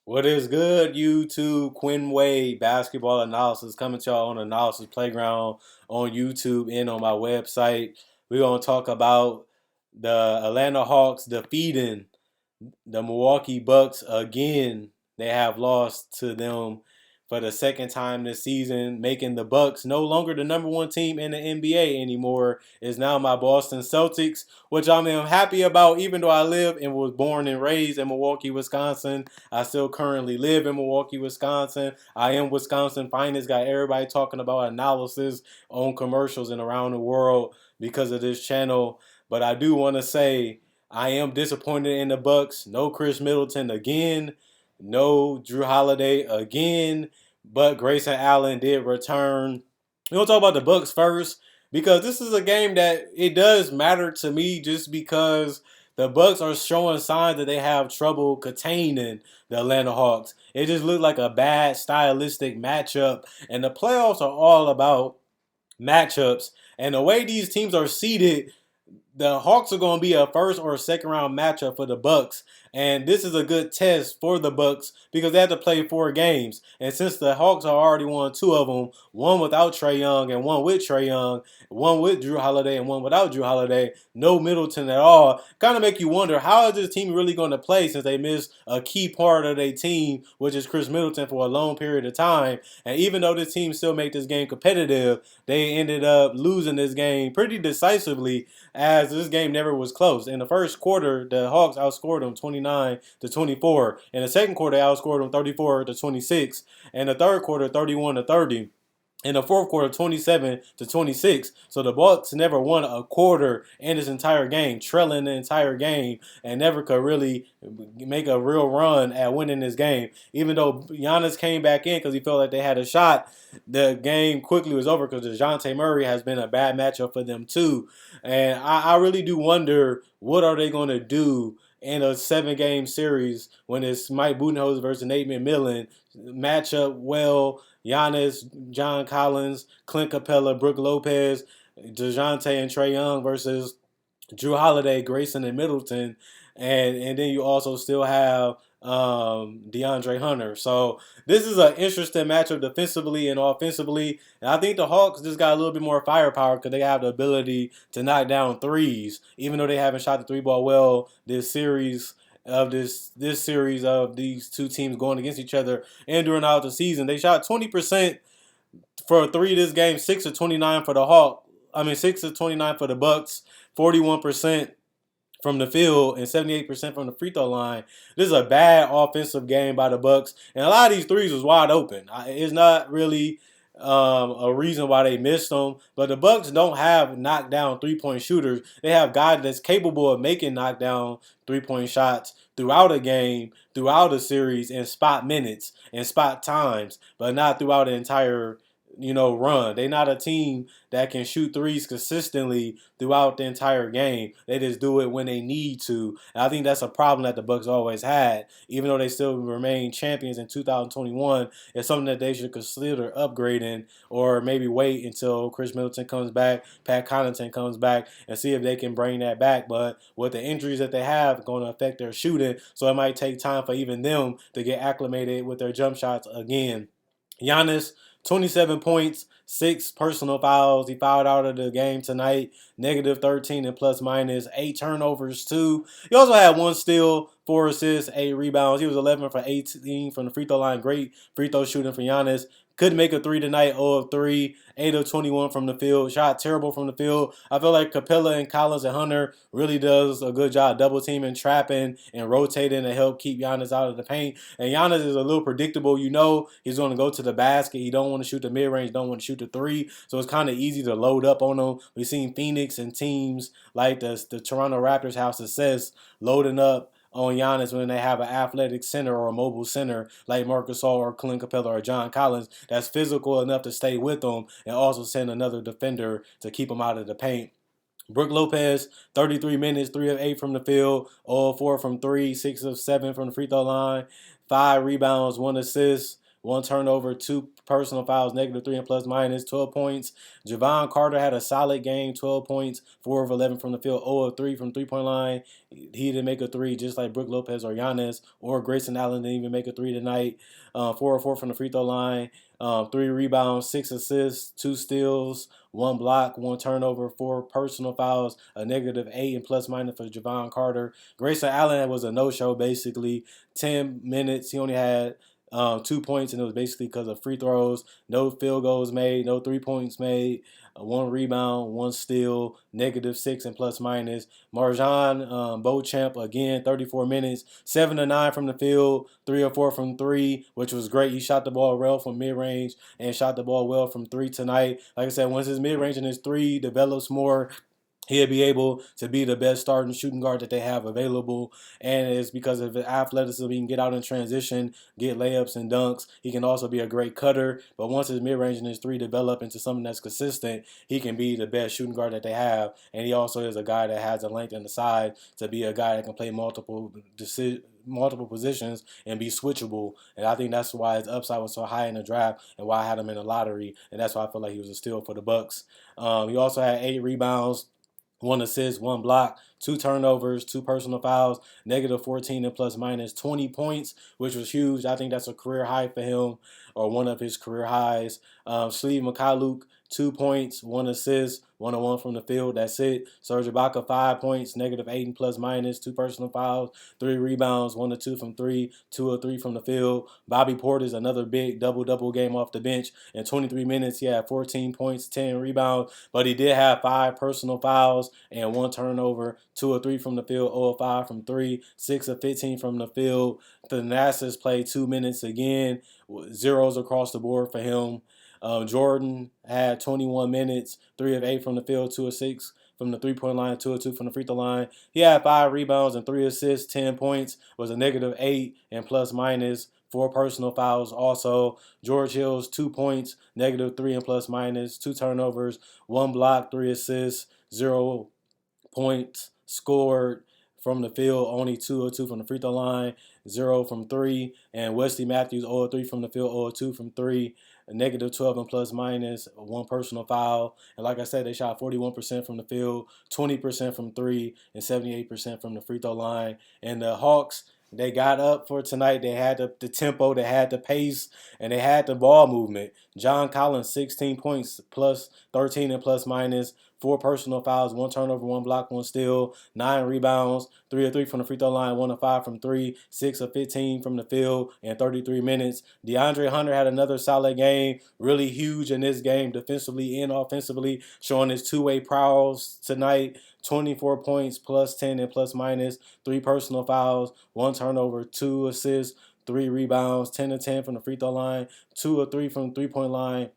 What is good, YouTube? Quinn Wade basketball analysis coming to y'all on Analysis Playground on YouTube and on my website. We're going to talk about the Atlanta Hawks defeating the Milwaukee Bucks again. They have lost to them for the second time this season, making the Bucks no longer the number one team in the NBA anymore. Is now my Boston Celtics, which I'm happy about. Even though I live and was born and raised in Milwaukee, Wisconsin, I still currently live in Milwaukee, Wisconsin. I am Wisconsin finest. Got everybody talking about analysis on commercials and around the world because of this channel. But I do want to say I am disappointed in the Bucks. No Chris Middleton again. No Drew Holiday again. But Grayson Allen did return. We're gonna talk about the Bucks first because this is a game that it does matter to me just because the Bucks are showing signs that they have trouble containing the Atlanta Hawks. It just looked like a bad stylistic matchup, and the playoffs are all about matchups. And the way these teams are seeded, the Hawks are going to be a first or a second round matchup for the Bucks, and this is a good test for the Bucks because they have to play 4 games. And since the Hawks are already won 2 of them, one without Trae Young and one with Trae Young, one with Drew Holiday and one without Drew Holiday, no Middleton at all, kind of make you wonder how is this team really going to play since they missed a key part of their team, which is Chris Middleton, for a long period of time. And even though this team still made this game competitive, they ended up losing this game pretty decisively as this game never was close. In the first quarter, the Hawks outscored them 29-24. In the second quarter, they outscored them 34-26. In the third quarter, 31-30. In the fourth quarter, 27-26. So the Bucks never won a quarter in this entire game, trailing the entire game, and never could really make a real run at winning this game. Even though Giannis came back in because he felt like they had a shot, the game quickly was over because DeJounte Murray has been a bad matchup for them too. And I really do wonder what are they going to do in a 7-game series when it's Mike Budenholzer versus Nate McMillan match up well. Giannis, John Collins, Clint Capella, Brook Lopez, DeJounte and Trae Young versus Drew Holiday, Grayson, and Middleton, and then you also still have DeAndre Hunter. So this is an interesting matchup defensively and offensively, and I think the Hawks just got a little bit more firepower because they have the ability to knock down threes, even though they haven't shot the 3-ball well this series of these two teams going against each other and during out the season. They shot 20% for a three this game, 6 of 29 for the Hawks. 6 of 29 for the Bucks, 41% from the field and 78% from the free throw line. This is a bad offensive game by the Bucks, and a lot of these threes was wide open. It's not really a reason why they missed them, but the Bucks don't have knockdown 3-point shooters. They have guys that's capable of making knockdown 3-point shots throughout a game, throughout a series, in spot minutes and spot times, but not throughout the entire run. They're not a team that can shoot threes consistently throughout the entire game. They just do it when they need to. And I think that's a problem that the Bucks always had. Even though they still remain champions in 2021, it's something that they should consider upgrading or maybe wait until Chris Middleton comes back, Pat Connaughton comes back, and see if they can bring that back. But with the injuries that they have, going to affect their shooting, so it might take time for even them to get acclimated with their jump shots again. Giannis, 27 points, 6 personal fouls. He fouled out of the game tonight. -13 and plus minus. 8 turnovers too. He also had 1 steal, 4 assists, 8 rebounds. He was 11 for 18 from the free throw line. Great free throw shooting for Giannis. Couldn't make a 3 tonight, 0 of 3, 8 of 21 from the field. Shot terrible from the field. I feel like Capella and Collins and Hunter really does a good job double teaming, trapping, and rotating to help keep Giannis out of the paint. And Giannis is a little predictable. He's going to go to the basket. He don't want to shoot the mid-range, don't want to shoot the 3. So it's kind of easy to load up on him. We've seen Phoenix and teams like the Toronto Raptors have success loading up on Giannis when they have an athletic center or a mobile center like Marc Gasol or Clint Capella or John Collins that's physical enough to stay with them and also send another defender to keep them out of the paint. Brook Lopez, 33 minutes, 3 of 8 from the field, 0 of 4 from 3, 6 of 7 from the free throw line, 5 rebounds, 1 assist, 1 turnover, 2 personal fouls, -3 and plus minus, 12 points. Javon Carter had a solid game, 12 points, 4 of 11 from the field, 0 of 3 from three-point line. He didn't make a three, just like Brook Lopez or Giannis or Grayson Allen didn't even make a three tonight. 4 of 4 from the free throw line, 3 rebounds, 6 assists, 2 steals, 1 block, 1 turnover, 4 personal fouls, a -8 and plus minus for Javon Carter. Grayson Allen was a no-show basically. 10 minutes, he only had 2 points, and it was basically because of free throws. No field goals made, no 3 points made, 1 rebound, 1 steal, -6 and plus minus. Marjan Beauchamp again, 34 minutes, 7 of 9 from the field, 3 of 4 from three, which was great. He shot the ball well from mid range and shot the ball well from three tonight. Like I said, once his mid range and his three develops more, he'll be able to be the best starting shooting guard that they have available. And it's because of his athleticism. He can get out in transition, get layups and dunks. He can also be a great cutter. But once his mid-range and his three develop into something that's consistent, he can be the best shooting guard that they have. And he also is a guy that has the length and the size to be a guy that can play multiple positions and be switchable. And I think that's why his upside was so high in the draft and why I had him in the lottery. And that's why I feel like he was a steal for the Bucks. He also had 8 rebounds, 1 assist, 1 block, 2 turnovers, 2 personal fouls, -14 and plus minus, 20 points, which was huge. I think that's a career high for him, or one of his career highs. Steve Mikhailuk, 2 points, 1 assist, 1 of 1 from the field. That's it. Serge Ibaka, 5 points, -8 and plus minus, 2 personal fouls, 3 rebounds, 1 of 2 from three, 2 of 3 from the field. Bobby Portis, another big double-double game off the bench. In 23 minutes, he had 14 points, 10 rebounds, but he did have 5 personal fouls and 1 turnover, 2 of 3 from the field, 0 of 5 from three, 6 of 15 from the field. Thanasis played 2 minutes again, zeros across the board for him. Jordan had 21 minutes, 3 of 8 from the field, 2 of 6 from the three-point line, 2 of 2 from the free throw line. He had 5 rebounds and 3 assists, 10 points, was a -8 and plus minus, 4 personal fouls. Also, George Hill's 2 points, -3 and plus minus, 2 turnovers, 1 block, 3 assists, 0 points scored from the field, only 2 of 2 from the free throw line, 0 from three. And Wesley Matthews, 0 of 3 from the field, 0 of 2 from three, a -12 and plus minus, 1 personal foul. And like I said, they shot 41% from the field, 20% from three, and 78% from the free throw line. And the Hawks, they got up for tonight. They had the tempo, they had the pace, and they had the ball movement. John Collins, 16 points, plus 13 and plus minus, 4 personal fouls, 1 turnover, 1 block, 1 steal, 9 rebounds, 3 of 3 from the free throw line, 1 of 5 from three, 6 of 15 from the field in 33 minutes. DeAndre Hunter had another solid game, really huge in this game, defensively and offensively, showing his two-way prowess tonight. 24 points, plus 10 and plus minus, 3 personal fouls, 1 turnover, 2 assists, 3 rebounds, 10 of 10 from the free throw line, 2 of 3 from the three-point line,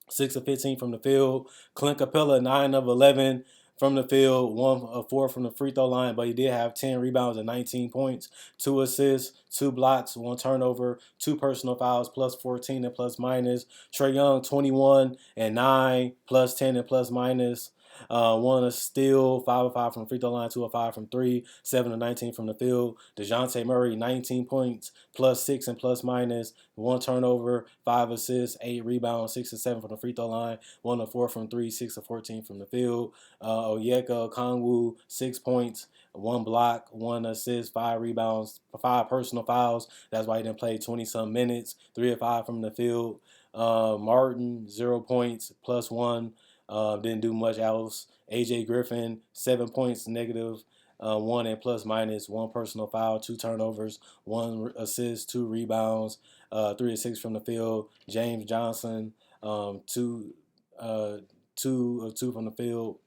6 of 15 from the field. Clint Capella, 9 of 11 from the field, 1 of 4 from the free throw line, but he did have 10 rebounds and 19 points, 2 assists, 2 blocks, 1 turnover, 2 personal fouls, plus 14 and plus minus. Trae Young, 21 and 9, plus 10 and plus minus. 1 a steal, 5 of 5 from the free throw line, 2 of 5 from three, 7 of 19 from the field. DeJounte Murray, 19 points, plus 6 and plus minus, 1 turnover, 5 assists, 8 rebounds, 6 of 7 from the free throw line, 1 of 4 from three, 6 of 14 from the field. Onyeka Okongwu, 6 points, 1 block, 1 assist, 5 rebounds, 5 personal fouls. That's why he didn't play 20-some minutes, 3 of 5 from the field. Martin, 0 points, plus 1. Didn't do much else. AJ Griffin, 7 points, -1 and plus minus, 1 personal foul, 2 turnovers, 1 assist, 2 rebounds, 3 of 6 from the field. James Johnson, 2 of 2 from the field,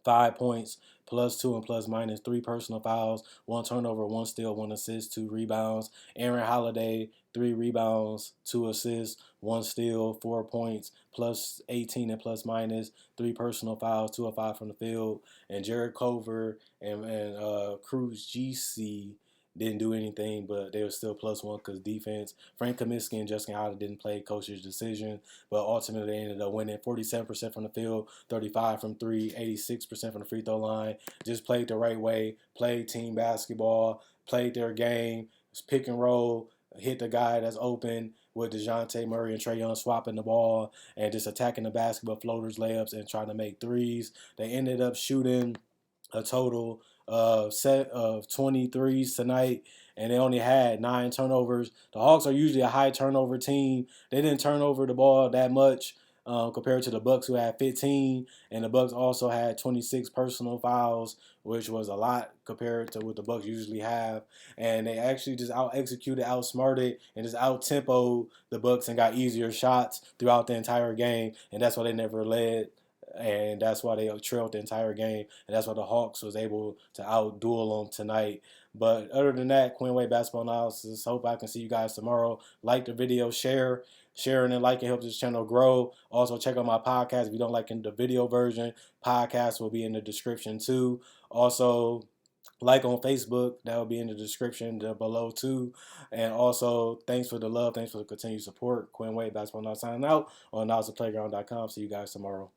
5 points, plus 2 and plus minus, 3 personal fouls, 1 turnover, 1 steal, 1 assist, 2 rebounds. Aaron Holiday, 3 rebounds, 2 assists, 1 steal, 4 points, plus 18 and plus minus, 3 personal fouls, 2 of 5 from the field. And Jared Culver and Cruz GC didn't do anything, but they were still +1 because defense. Frank Kaminsky and Justin Howard didn't play, coach's decision, but ultimately they ended up winning 47% from the field, 35 from three, 86% from the free throw line. Just played the right way, played team basketball, played their game, pick and roll, hit the guy that's open with DeJounte Murray and Trae Young swapping the ball and just attacking the basket with floaters, layups, and trying to make threes. They ended up shooting a total set of 23s tonight, and they only had 9 turnovers. The Hawks are usually a high turnover team. They didn't turn over the ball that much compared to the Bucks, who had 15, and the Bucks also had 26 personal fouls, which was a lot compared to what the Bucks usually have. And they actually just out executed, outsmarted, and just out tempoed the Bucks and got easier shots throughout the entire game, and that's why they never led, and that's why they trailed the entire game, and that's why the Hawks was able to outduel them tonight. But other than that, Quinn Wade Basketball Analysis. Hope I can see you guys tomorrow. Like the video, share. Sharing and liking helps this channel grow. Also, check out my podcast. If you don't like the video version, podcast will be in the description too. Also, like on Facebook, that will be in the description below too. And also, thanks for the love. Thanks for the continued support. Quinn Wade Basketball Analysis signing out on analysisplayground.com. See you guys tomorrow.